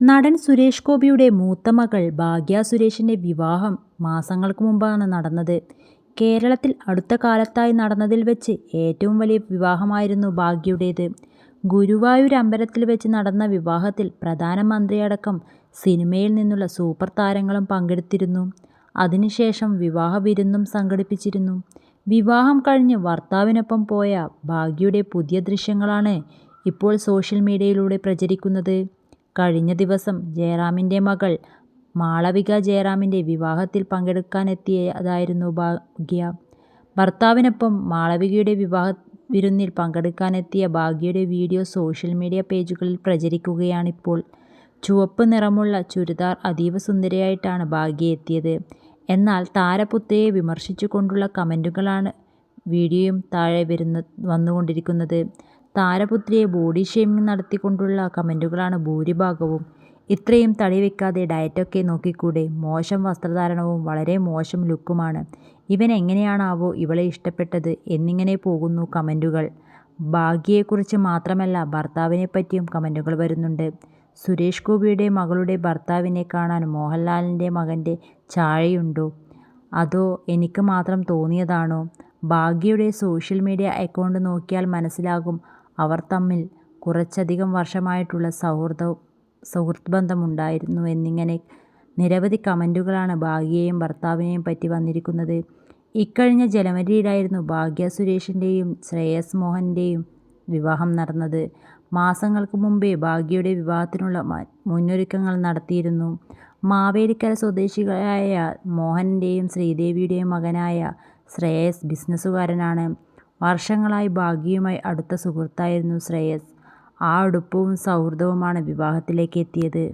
നടൻ സുരേഷ് ഗോപിയുടെ മൂത്ത മകൾ ഭാഗ്യ സുരേഷിൻ്റെ വിവാഹം മാസങ്ങൾക്ക് മുമ്പാണ് നടന്നത്. കേരളത്തിൽ അടുത്ത കാലത്തായി നടന്നതിൽ വെച്ച് ഏറ്റവും വലിയ വിവാഹമായിരുന്നു ഭാഗ്യയുടേത്. ഗുരുവായൂർ അമ്പലത്തിൽ വെച്ച് നടന്ന വിവാഹത്തിൽ പ്രധാനമന്ത്രിയടക്കം സിനിമയിൽ നിന്നുള്ള സൂപ്പർ താരങ്ങളും പങ്കെടുത്തിരുന്നു. അതിനുശേഷം വിവാഹ വിരുന്നും സംഘടിപ്പിച്ചിരുന്നു. വിവാഹം കഴിഞ്ഞ് ഭർത്താവിനൊപ്പം പോയ ഭാഗ്യയുടെ പുതിയ ദൃശ്യങ്ങളാണ് ഇപ്പോൾ സോഷ്യൽ മീഡിയയിലൂടെ പ്രചരിക്കുന്നത്. കഴിഞ്ഞ ദിവസം ജയറാമിൻ്റെ മകൾ മാളവിക ജയറാമിൻ്റെ വിവാഹത്തിൽ പങ്കെടുക്കാനെത്തിയതായിരുന്നു ഭാഗ്യ. ഭർത്താവിനൊപ്പം മാളവികയുടെ വിവാഹ വിരുന്നിൽ പങ്കെടുക്കാനെത്തിയ ഭാഗ്യയുടെ വീഡിയോ സോഷ്യൽ മീഡിയ പേജുകളിൽ പ്രചരിക്കുകയാണിപ്പോൾ. ചുവപ്പ് നിറമുള്ള ചുരിദാർ അതീവ സുന്ദരിയായിട്ടാണ് ഭാഗ്യ എത്തിയത്. എന്നാൽ താരപുത്രിയെ വിമർശിച്ചുകൊണ്ടുള്ള കമൻറ്റുകളാണ് വീഡിയോയും താഴെ വന്നുകൊണ്ടിരിക്കുന്നത്. താരപുത്രിയെ ബോഡി ഷേമിംഗ് നടത്തിക്കൊണ്ടുള്ള കമൻറ്റുകളാണ് ഭൂരിഭാഗവും. ഇത്രയും തടി വെക്കാതെ ഡയറ്റൊക്കെ നോക്കിക്കൂടെ, മോശം വസ്ത്രധാരണവും വളരെ മോശം ലുക്കുമാണ്, ഇവനെങ്ങനെയാണാവോ ഇവളെ ഇഷ്ടപ്പെട്ടത് എന്നിങ്ങനെ പോകുന്നു കമൻറ്റുകൾ. ഭാഗ്യയെക്കുറിച്ച് മാത്രമല്ല ഭർത്താവിനെപ്പറ്റിയും കമൻറ്റുകൾ വരുന്നുണ്ട്. സുരേഷ് ഗോപിയുടെ മകളുടെ ഭർത്താവിനെ കാണാൻ മോഹൻലാലിൻ്റെ മകൻ്റെ ഛായയുണ്ടോ, അതോ എനിക്ക് മാത്രം തോന്നിയതാണോ? ഭാഗ്യയുടെ സോഷ്യൽ മീഡിയ അക്കൗണ്ട് നോക്കിയാൽ മനസ്സിലാകും അവർ തമ്മിൽ കുറച്ചധികം വർഷമായിട്ടുള്ള സുഹൃത്ത് ബന്ധമുണ്ടായിരുന്നു എന്നിങ്ങനെ നിരവധി കമൻറ്റുകളാണ് ഭാഗ്യയെയും ഭർത്താവിനെയും പറ്റി വന്നിരിക്കുന്നത്. ഇക്കഴിഞ്ഞ ജനുവരിയിലായിരുന്നു ഭാഗ്യ സുരേഷിൻ്റെയും ശ്രേയസ് മോഹൻ്റെയും വിവാഹം നടന്നത്. മാസങ്ങൾക്ക് മുമ്പേ ഭാഗ്യയുടെ വിവാഹത്തിനുള്ള മുന്നൊരുക്കങ്ങൾ നടത്തിയിരുന്നു. മാവേലിക്കര സ്വദേശികളായ മോഹൻ്റെയും ശ്രീദേവിയുടെയും മകനായ ശ്രേയസ് ബിസിനസ്സുകാരനാണ്. വർഷങ്ങളായി ഭാഗ്യയുമായി അടുത്ത സുഹൃത്തായിരുന്നു ശ്രേയസ്. ആ അടുപ്പവും സൗഹൃദവുമാണ് വിവാഹത്തിലേക്ക് എത്തിയത്.